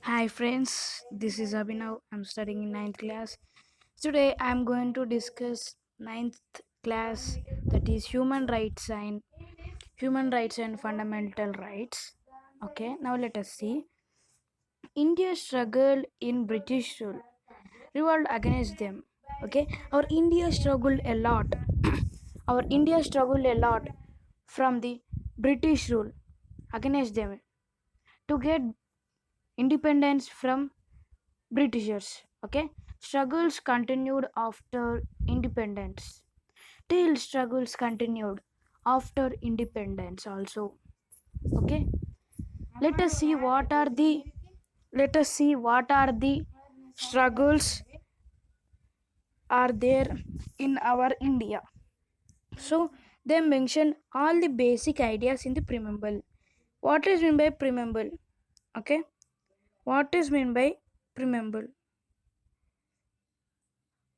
Hi friends, this is Abhinav. I'm studying in ninth class. Today I'm going to discuss ninth class, that is human rights and fundamental rights. Okay, now let us see. India struggled in British rule, revolt against them. Okay, our India struggled a lot. Our India struggled a lot from the British rule against them to get independence from Britishers. Okay, struggles continued after independence. Till struggles continued after independence also. Okay, let us see what are the struggles are there in our India. So they mention all the basic ideas in the preamble. What is meant by preamble? Okay, what is meant by preamble?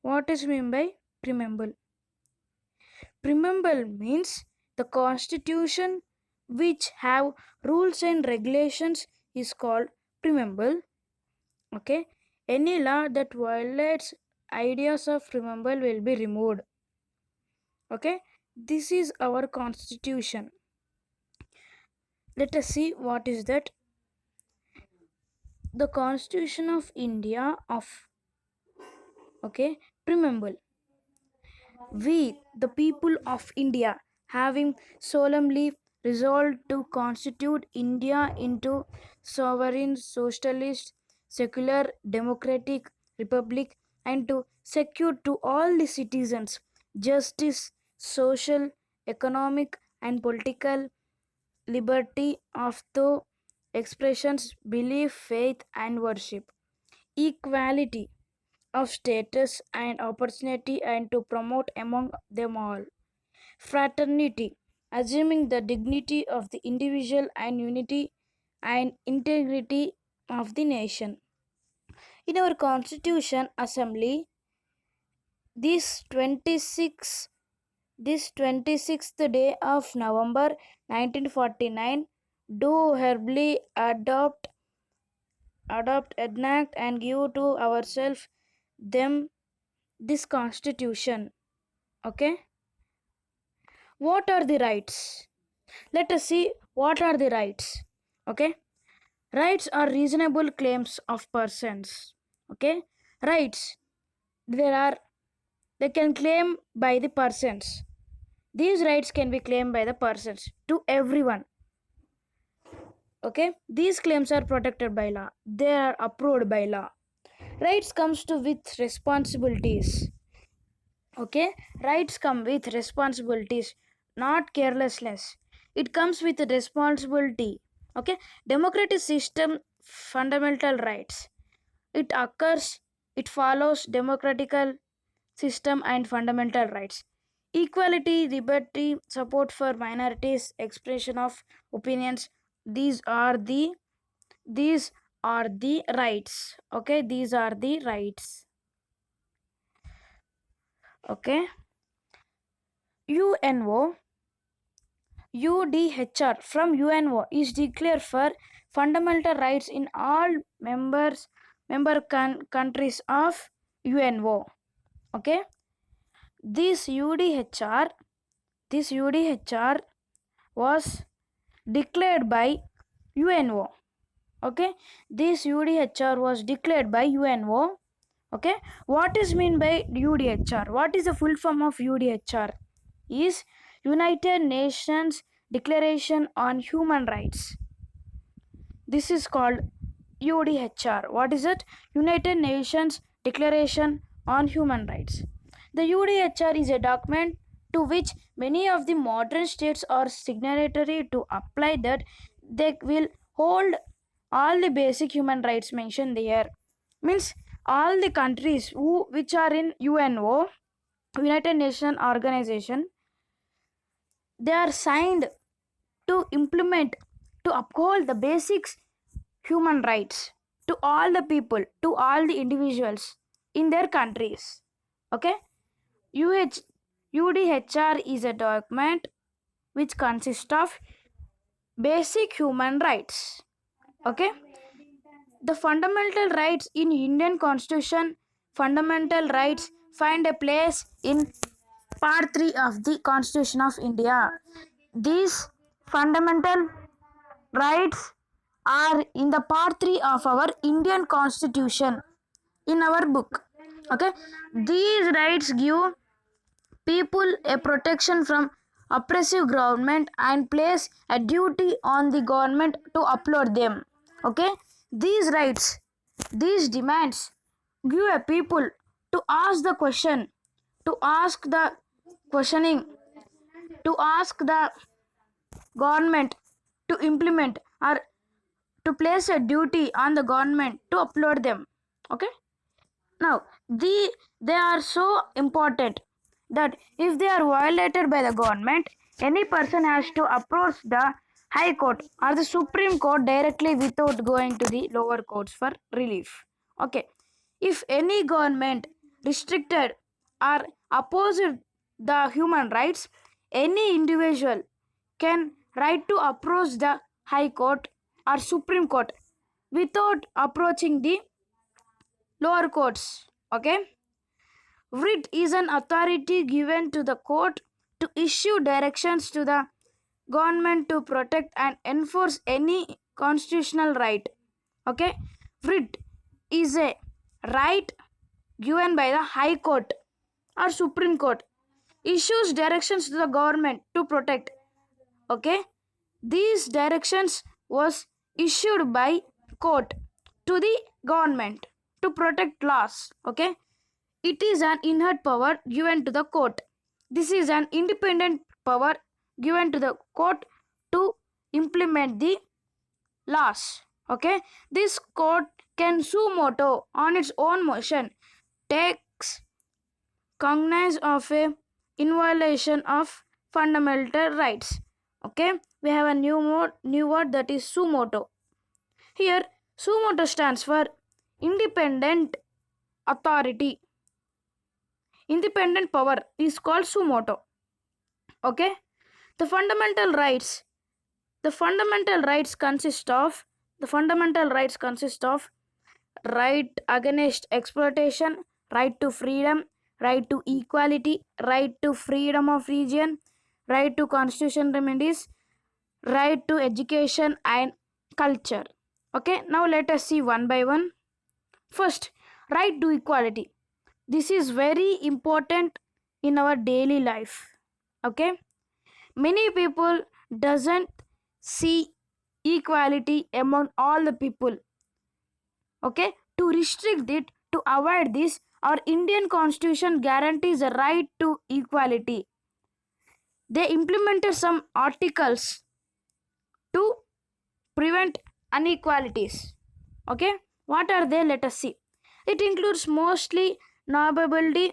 What is meant by preamble? Preamble means the constitution which have rules and regulations is called preamble. Okay, any law that violates ideas of preamble will be removed. Okay, this is our constitution. Let us see what is that. The constitution of India of, okay, preamble. We, the people of India, having solemnly resolved to constitute India into sovereign, socialist, secular, democratic republic, and to secure to all the citizens justice, social, economic, and political liberty of the expressions, belief, faith, and worship, equality of status and opportunity, and to promote among them all fraternity, assuming the dignity of the individual and unity and integrity of the nation. In our Constitution Assembly, this 26 this 26th day of November 1949, do herbally enact and give to ourselves them this constitution. Okay, what are the rights? Let us see what are the rights. Okay, rights are reasonable claims of persons. Okay, rights, there are, they can claim by the persons. These rights can be claimed by the persons to everyone. Okay, these claims are protected by law, they are approved by law. Rights comes to with responsibilities. Okay, rights come with responsibilities, not carelessness. It comes with responsibility. Okay, democratic system, fundamental rights, it occurs, it follows democratical system and fundamental rights. Equality, liberty, support for minorities, expression of opinions, these are the these are the rights. Okay, these are the rights. Okay, UNO UDHR from UNO is declared for fundamental rights in all countries of UNO. Okay, this UDHR this UDHR was declared by UNO. Okay, this UDHR was declared by UNO. Okay, what is mean by UDHR? What is the full form of UDHR? Is United Nations Declaration on Human Rights. This is called UDHR. What is it? United Nations Declaration on Human Rights. The UDHR is a document to which many of the modern states are signatory to apply, that they will hold all the basic human rights mentioned there. Means all the countries which are in UNO, United Nations Organization, they are signed to implement, to uphold the basics human rights to all the people, to all the individuals in their countries. Okay, UDHR is a document which consists of basic human rights. Okay, The fundamental rights in Indian Constitution, fundamental rights find a place in Part 3 of the Constitution of India. These fundamental rights are in the Part 3 of our Indian Constitution in our book. Okay, these rights give people a protection from oppressive government and place a duty on the government to uphold them. Okay, these rights, these demands give a people to ask the question, to ask the questioning, to ask the government to implement or to place a duty on the government to upload them. Okay, now they are so important that if they are violated by the government, any person has to approach the high court or the supreme court directly without going to the lower courts for relief. Okay, if any government restricted or opposed the human rights, any individual can right to approach the high court or supreme court without approaching the lower courts. Okay, writ is an authority given to the court to issue directions to the government to protect and enforce any constitutional right. Okay, writ is a right given by the high court or supreme court, issues directions to the government to protect. Okay, these directions was issued by court to the government to protect laws. Okay, it is an inherent power given to the court. This is an independent power given to the court to implement the laws. Okay, this court can suo motu on its own motion takes cognizance of a in violation of fundamental rights. Okay, we have a new word that is suo motu. Here suo motu stands for independent authority. Independent power is called suo motu. Okay, the fundamental rights, the fundamental rights consist of right against exploitation, right to freedom, right to equality, right to freedom of religion, right to constitutional remedies, right to education and culture. Okay, now let us see one by one. First, right to equality. This is very important in our daily life. Okay, many people doesn't see equality among all the people. Okay, to restrict it, to avoid this, our Indian constitution guarantees a right to equality. They implemented some articles to prevent inequalities. Okay, what are they? Let us see. It includes mostly nobility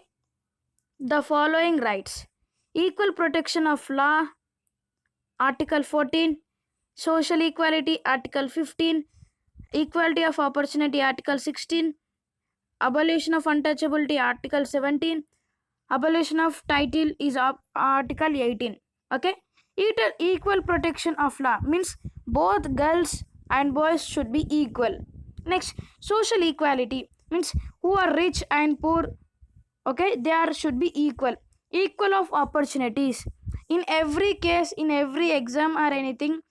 the following rights: equal protection of law, Article 14, social equality, Article 15, equality of opportunity, Article 16, abolition of untouchability, Article 17, abolition of title is Article 18. Okay, equal protection of law means both girls and boys should be equal. Next, social equality means who are rich and poor, okay, they are should be equal of opportunities in every case, in every exam or anything,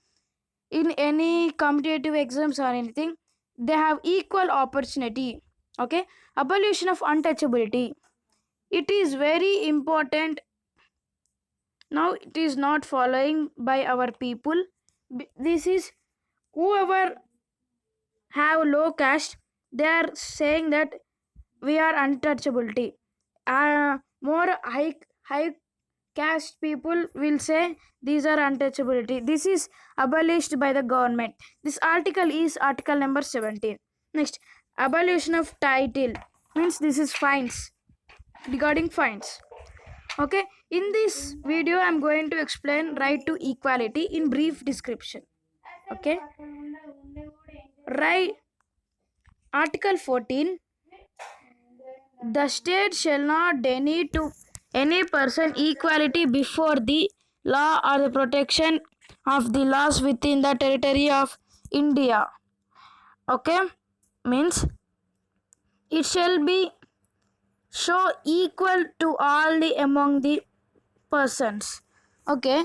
in any competitive exams or anything, they have equal opportunity. Okay, abolition of untouchability, it is very important. Now it is not following by our people. This is whoever have low caste, they are saying that we are untouchability. More high caste people will say these are untouchability. This is abolished by the government. This article is article number 17. Next, abolition of title means this is fines, regarding fines. Okay, in this video I am going to explain right to equality in brief description. Okay, right, article 14, the state shall not deny to any person equality before the law or the protection of the laws within the territory of India. Okay, means it shall be show equal to all the among the persons. Okay.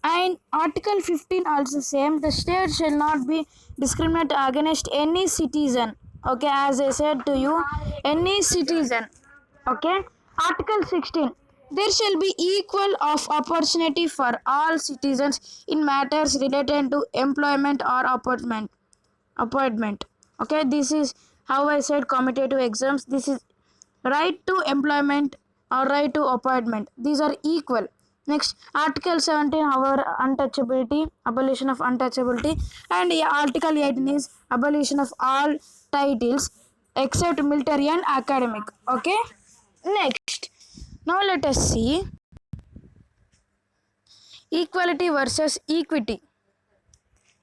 And Article 15 also same. The state shall not be discriminate against any citizen. Okay, as I said to you, any citizen. Okay. Article 16. There shall be equal of opportunity for all citizens in matters related to employment or appointment. Okay, this is how I said competitive exams. This is right to employment or right to appointment. These are equal. Next, Article 17, our untouchability, abolition of untouchability, and Article 18 is abolition of all titles except military and academic. Okay. Next, now let us see equality versus equity.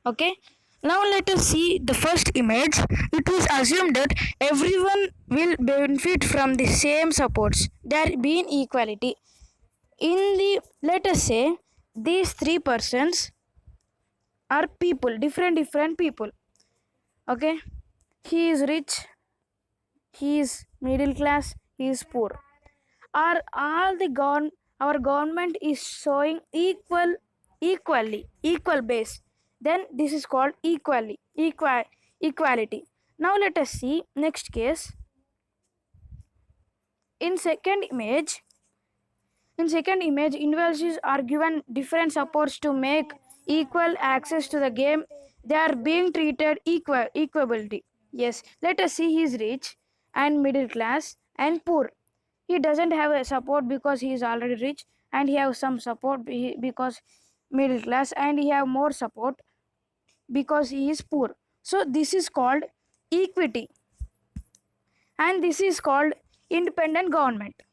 Okay. Now let us see the first image. It is assumed that everyone will benefit from the same supports. There being equality. In the, let us say, these three persons are people, different people. Okay. He is rich, he is middle class, he is poor. Are all the our government is showing equal base, then this is called equality. Now let us see next case. In second image, individuals are given different supports to make equal access to the game. They are being treated equality. Yes, let us see. He is rich and middle class and poor. He doesn't have a support because he is already rich, and he has some support because middle class, and he have more support because he is poor. So this is called equity, and this is called independent government.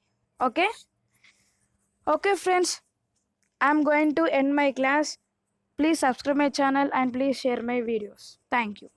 Okay. Okay friends, I'm going to end my class. Please subscribe my channel and please share my videos. Thank you.